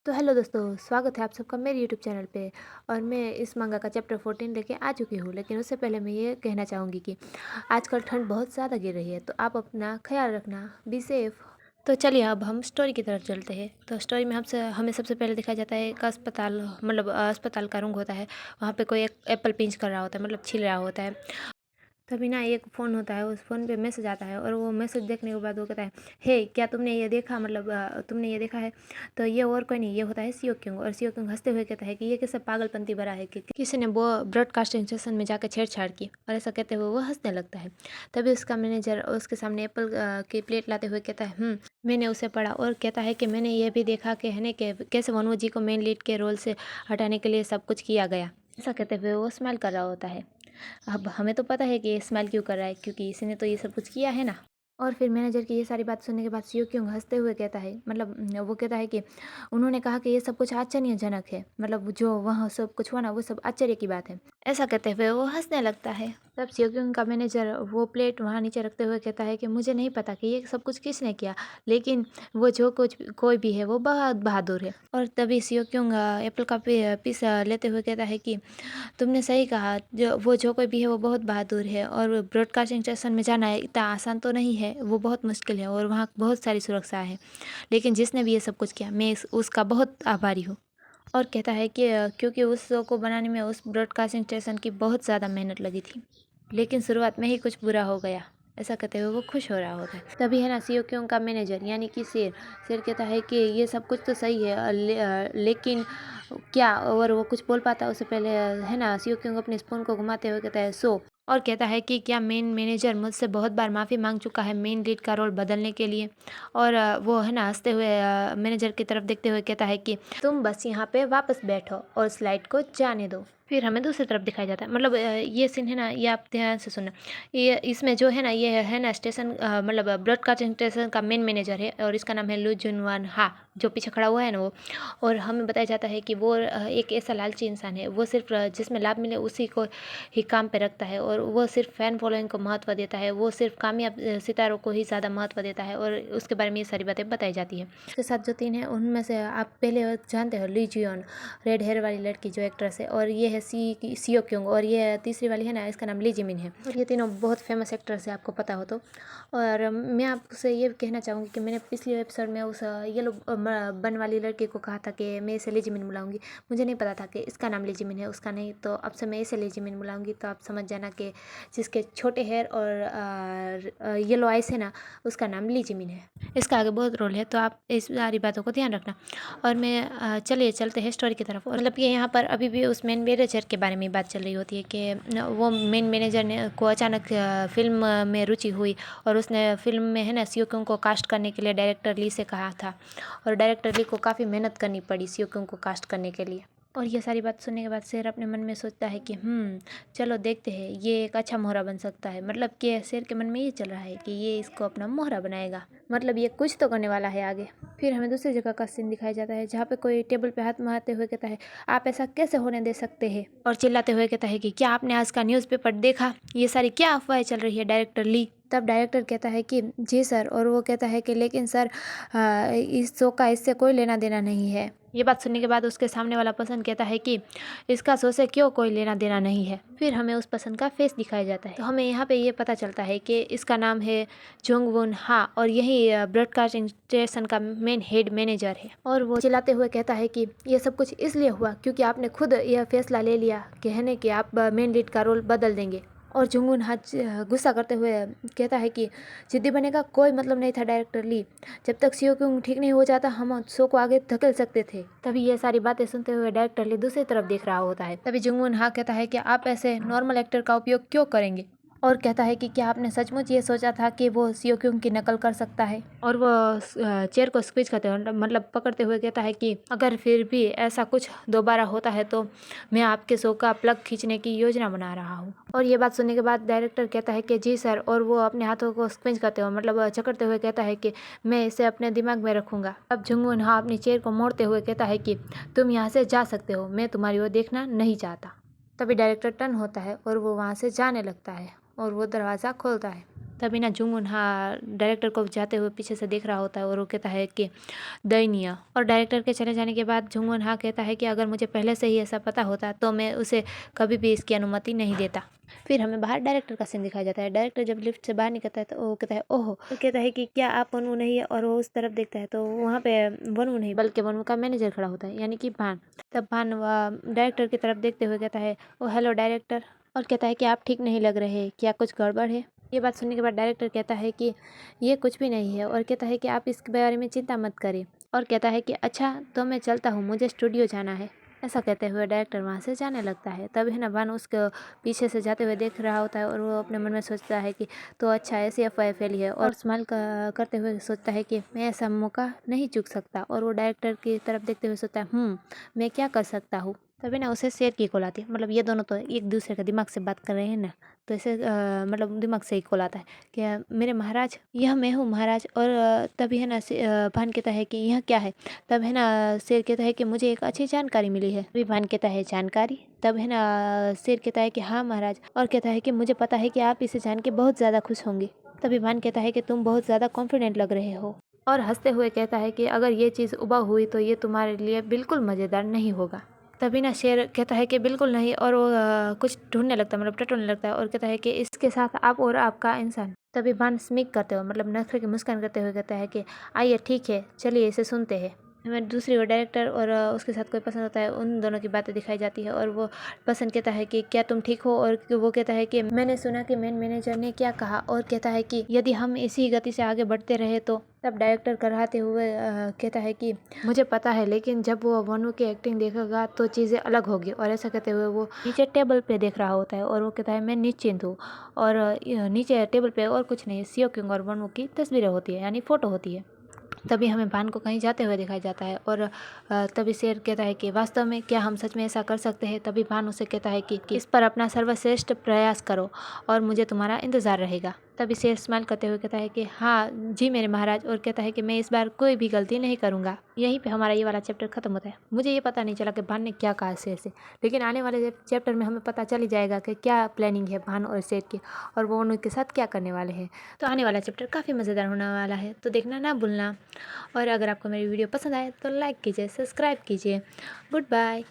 तो हेलो दोस्तों, स्वागत है आप सबका मेरे यूट्यूब चैनल पे। और मैं इस मंगा का चैप्टर 14 लेके आ चुकी हूँ। लेकिन उससे पहले मैं ये कहना चाहूँगी कि आजकल ठंड बहुत ज़्यादा गिर रही है, तो आप अपना ख्याल रखना, बी सेफ। तो चलिए अब हम स्टोरी की तरफ चलते हैं। तो स्टोरी में हमसे हमें सबसे पहले दिखाया जाता है एक अस्पताल, मतलब अस्पताल का रूम होता है। वहाँ पे कोई एक एप्पल पिंच कर रहा होता है, मतलब छील रहा होता है। तभी ना एक फ़ोन होता है, उस फ़ोन पे मैसेज आता है और वो मैसेज देखने के बाद वो कहता है, हे क्या तुमने ये देखा, मतलब तुमने ये देखा है। तो ये और कोई नहीं, ये होता है सियो क्योंग। और सियो क्योंग हंसते हुए कहता है कि ये कैसे पागलपंती भरा है कि किसी ने वो ब्रॉडकास्टिंग स्टेशन में जाकर छेड़छाड़ की। और ऐसा कहते हुए वो हंसने लगता है। तभी उसका मैनेजर उसके सामने एप्पल की प्लेट लाते हुए कहता है, मैंने उसे पढ़ा। और कहता है कि मैंने ये भी देखा कि है ना कि कैसे वनू जी को मेन लीड के रोल से हटाने के लिए सब कुछ किया गया। ऐसा कहते हुए वो स्माइल कर रहा होता है। अब हमें तो पता है कि ये स्माइल क्यों कर रहा है, क्योंकि इसने तो ये सब कुछ किया है ना। और फिर मैनेजर की ये सारी बात सुनने के बाद सियो क्यों हंसते हुए कहता है, मतलब वो कहता है कि उन्होंने कहा कि ये सब कुछ आश्चर्यजनक है, मतलब जो वहाँ सब कुछ हुआ ना वो सब आश्चर्य की बात है। ऐसा कहते हुए वो हंसने लगता है। तब सियो क्यों का मैनेजर वो प्लेट वहाँ नीचे रखते हुए कहता है कि मुझे नहीं पता कि ये सब कुछ किसने किया, लेकिन वो जो कुछ कोई भी है वो बहुत बहादुर है। और तभी सियो क्यों एप्पल का पीस लेते हुए कहता है कि तुमने सही कहा, जो कोई भी है वो बहुत बहादुर है। और ब्रॉडकास्टिंग स्टेशन में जाना इतना आसान तो नहीं है, वो बहुत मुश्किल है और वहाँ बहुत सारी सुरक्षा है। लेकिन जिसने भी ये सब कुछ किया मैं उसका बहुत आभारी हूँ। और कहता है कि क्योंकि उस शो को बनाने में उस ब्रॉडकास्टिंग स्टेशन की बहुत ज़्यादा मेहनत लगी थी, लेकिन शुरुआत में ही कुछ बुरा हो गया। ऐसा कहते हुए वो खुश हो रहा होता है। तभी है ना सीओ क्यों का मैनेजर यानी कि शेर शेर कहता है कि ये सब कुछ तो सही है, लेकिन क्या। और वो कुछ बोल पाता उससे पहले है ना सीओ क्यों अपने स्पून को घुमाते हुए कहता है सो। और कहता है कि क्या मेन मैनेजर मुझसे बहुत बार माफ़ी मांग चुका है मेन लीड का रोल बदलने के लिए। और वो है ना हंसते हुए मैनेजर की तरफ देखते हुए कहता है कि तुम बस यहाँ पे वापस बैठो और स्लाइड को जाने दो। फिर हमें दूसरी तरफ दिखाया जाता है, मतलब ये सीन है ना, ये आप ध्यान से सुनना। ये इसमें जो है ना, ये है ना स्टेशन, मतलब ब्रॉडकास्टिंग स्टेशन का मेन मैनेजर है और इसका नाम है लू जुनवान हा, जो पीछे खड़ा हुआ है ना वो। और हमें बताया जाता है कि वो एक ऐसा लालची इंसान है, वो सिर्फ जिसमें लाभ मिले उसी को ही काम पे रखता है। और वो सिर्फ फैन फॉलोइंग को महत्व देता है, वो सिर्फ कामयाब सितारों को ही ज़्यादा महत्व देता है। और उसके बारे में ये सारी बातें बताई जाती है। उसके साथ जो तीन है उनमें से आप पहले जानते हो ली जियोन, रेड हेयर वाली लड़की जो एक्ट्रेस है। और ये है सियो क्योंग। और ये तीसरी वाली है ना, इसका नाम ली जिमिन है। और ये तीनों बहुत फेमस एक्ट्रेस है, आपको पता हो तो। और मैं आपसे ये कहना चाहूँगी कि मैंने पिछले एपिसोड में उस येलो बन वाली लड़की को कहा था कि मैं इसे ली जिमिन बुलाऊंगी। मुझे नहीं पता था कि इसका नाम ली जिमिन है, उसका नहीं। तो अब से मैं इसे ली जिमिन बुलाऊंगी, तो आप समझ जाना कि जिसके छोटे हेयर और येलो आइस है ना, उसका नाम ली जिमिन है। इसका आगे बहुत रोल है, तो आप इस सारी बातों को ध्यान रखना। और मैं चलिए चलते हैं स्टोरी की तरफ। और मतलब कि यहाँ पर अभी भी उस मेन मैनेजर के बारे में बात चल रही होती है कि वो मेन मैनेजर ने को अचानक फिल्म में रुचि हुई और उसने फिल्म में है ना सियो क्योंग को कास्ट करने के लिए डायरेक्टर ली से कहा था। और डायरेक्टर ली को काफ़ी मेहनत करनी पड़ी सियो क्योंग को कास्ट करने के लिए। और ये सारी बात सुनने के बाद शेर अपने मन में सोचता है कि चलो देखते हैं, ये एक अच्छा मोहरा बन सकता है। मतलब कि शेर के मन में ये चल रहा है कि ये इसको अपना मोहरा बनाएगा, मतलब ये कुछ तो करने वाला है आगे। फिर हमें दूसरी जगह का सीन दिखाया जाता है, जहाँ पे कोई टेबल पे हाथ मारते हुए कहता है, आप ऐसा कैसे होने दे सकते हैं। और चिल्लाते हुए कहता है कि क्या आपने आज का न्यूज़पेपर देखा, ये सारी क्या अफवाहें चल रही है डायरेक्टर ली। तब डायरेक्टर कहता है कि जी सर। और वो कहता है कि लेकिन सर इस शो का इससे कोई लेना देना नहीं है। ये बात सुनने के बाद उसके सामने वाला पर्सन कहता है कि इसका शो से क्यों कोई लेना देना नहीं है। फिर हमें उस पर्सन का फेस दिखाया जाता है, तो हमें यहाँ पे ये पता चलता है कि इसका नाम है जोंग वुन हा और यही ब्रॉडकास्टिंग स्टेशन का मेन हेड मैनेजर है। और वो चिल्लाते हुए कहता है कि ये सब कुछ इसलिए हुआ क्योंकि आपने खुद यह फैसला ले लिया कि है ना कि आप मेन लीड का रोल बदल देंगे। और जुंगुन हाथ गुस्सा करते हुए कहता है कि जिद्दी बनने का कोई मतलब नहीं था डायरेक्टर ली, जब तक सीओ क्यों ठीक नहीं हो जाता हम शो को आगे धकेल सकते थे। तभी ये सारी बातें सुनते हुए डायरेक्टर ली दूसरी तरफ देख रहा होता है। तभी जुंगुन हाँ कहता है कि आप ऐसे नॉर्मल एक्टर का उपयोग क्यों करेंगे। और कहता है कि क्या आपने सचमुच ये सोचा था कि वो सीओ क्यों की नकल कर सकता है। और वो चेयर को स्क्वीज करते हुए, मतलब पकड़ते हुए कहता है कि अगर फिर भी ऐसा कुछ दोबारा होता है तो मैं आपके शो का प्लग खींचने की योजना बना रहा हूँ। और ये बात सुनने के बाद डायरेक्टर कहता है कि जी सर। और वो अपने हाथों को स्क्विंच करते हुए, मतलब चकरते हुए कहता है कि मैं इसे अपने दिमाग में रखूंगा। अब जुंगुन हाँ अपनी चेयर को मोड़ते हुए कहता है कि तुम यहाँ से जा सकते हो, मैं तुम्हारी ओर देखना नहीं चाहता। तभी डायरेक्टर टर्न होता है और वो वहाँ से जाने लगता है और वो दरवाज़ा खोलता है। तभी ना जुंगुन हाँ डायरेक्टर को जाते हुए पीछे से देख रहा होता है और वो कहता है कि दयनीय। और डायरेक्टर के चले जाने के बाद जुंगुन हाँ कहता है कि अगर मुझे पहले से ही ऐसा पता होता तो मैं उसे कभी भी इसकी अनुमति नहीं देता। फिर हमें बाहर डायरेक्टर का सीन दिखाया जाता है। डायरेक्टर जब लिफ्ट से बाहर निकलता है तो वो कहता है ओहो, तो कहता है कि क्या आप वनवू नहीं है, और वो उस तरफ देखता है तो वहाँ पे वनवू नहीं बल्कि वनवू का मैनेजर खड़ा होता है यानी कि भान। तब भान डायरेक्टर की तरफ देखते हुए कहता है ओ हेलो डायरेक्टर, और कहता है कि आप ठीक नहीं लग रहे, क्या कुछ गड़बड़ है। ये बात सुनने के बाद डायरेक्टर कहता है कि ये कुछ भी नहीं है, और कहता है कि आप इसके बारे में चिंता मत करिए, और कहता है कि अच्छा तो मैं चलता हूँ, मुझे स्टूडियो जाना है। ऐसा कहते हुए डायरेक्टर वहाँ से जाने लगता है। तब है ना भान उसके पीछे से जाते हुए देख रहा होता है और वो अपने मन में सोचता है कि तो अच्छा ऐसी अफवाह फैली है, और स्माइल करते हुए सोचता है कि मैं ऐसा मौका नहीं चूक सकता। और वो डायरेक्टर की तरफ देखते हुए सोचता है मैं क्या कर सकता हूँ। तभी ना उसे शेर की कॉल आती है। मतलब ये दोनों तो एक दूसरे के दिमाग से बात कर रहे हैं ना, तो ऐसे मतलब दिमाग से ही कॉल आता है कि मेरे महाराज, यह मैं हूँ महाराज। और तभी है ना भान कहता है कि यह क्या है। तब है ना शेर कहता है कि मुझे एक अच्छी जानकारी मिली है। तभी भान कहता है जानकारी। तब है ना शेर कहता है कि हाँ महाराज, और कहता है कि मुझे पता है कि आप इसे जान के बहुत ज़्यादा खुश होंगे। तभी भान कहता है कि तुम बहुत ज़्यादा कॉन्फिडेंट लग रहे हो, और हंसते हुए कहता है कि अगर ये चीज़ उबा हुई तो ये तुम्हारे लिए बिल्कुल मज़ेदार नहीं होगा। तभी ना शेर कहता है कि बिल्कुल नहीं, और वो कुछ ढूंढने लगता है, मतलब टटोलने लगता है, और कहता है कि इसके साथ आप और आपका इंसान। तभी भान स्मिक करते हुए मतलब नखरे की मुस्कान करते हुए कहता है कि आइए ठीक है, चलिए इसे सुनते हैं। हमें दूसरी ओर डायरेक्टर और उसके साथ कोई पसंद होता है, उन दोनों की बातें दिखाई जाती है। और वो पसंद कहता है कि क्या तुम ठीक हो, और वो कहता है कि मैंने सुना कि मेन मैनेजर ने क्या कहा, और कहता है कि यदि हम इसी गति से आगे बढ़ते रहे तो। तब डायरेक्टर कराते हुए कहता है कि मुझे पता है, लेकिन जब वो वनू की एक्टिंग देखेगा तो चीज़ें अलग होगी। और ऐसा कहते हुए वो नीचे टेबल पे देख रहा होता है और वो कहता है मैं निश्चिंत हूँ। और नीचे टेबल पे और कुछ नहीं, सियो किंग और वनू की तस्वीरें होती है यानी फ़ोटो होती है। तभी हमें भान को कहीं जाते हुए दिखाया जाता है, और तभी शेर कहता है कि वास्तव में क्या हम सच में ऐसा कर सकते हैं। तभी भान उसे कहता है कि इस पर अपना सर्वश्रेष्ठ प्रयास करो और मुझे तुम्हारा इंतज़ार रहेगा। तभी शेर स्माइल करते हुए कहता है कि हाँ जी मेरे महाराज, और कहता है कि मैं इस बार कोई भी गलती नहीं करूँगा। यहीं पे हमारा ये वाला चैप्टर खत्म होता है। मुझे ये पता नहीं चला कि भान ने क्या कहा शेर से, लेकिन आने वाले चैप्टर में हमें पता चल ही जाएगा कि क्या प्लानिंग है भान और शेर की, और वो उनके साथ क्या करने वाले हैं। तो आने वाला चैप्टर काफ़ी मज़ेदार होने वाला है, तो देखना ना भूलना। और अगर आपको मेरी वीडियो पसंद आए तो लाइक कीजिए, सब्सक्राइब कीजिए। Good bye.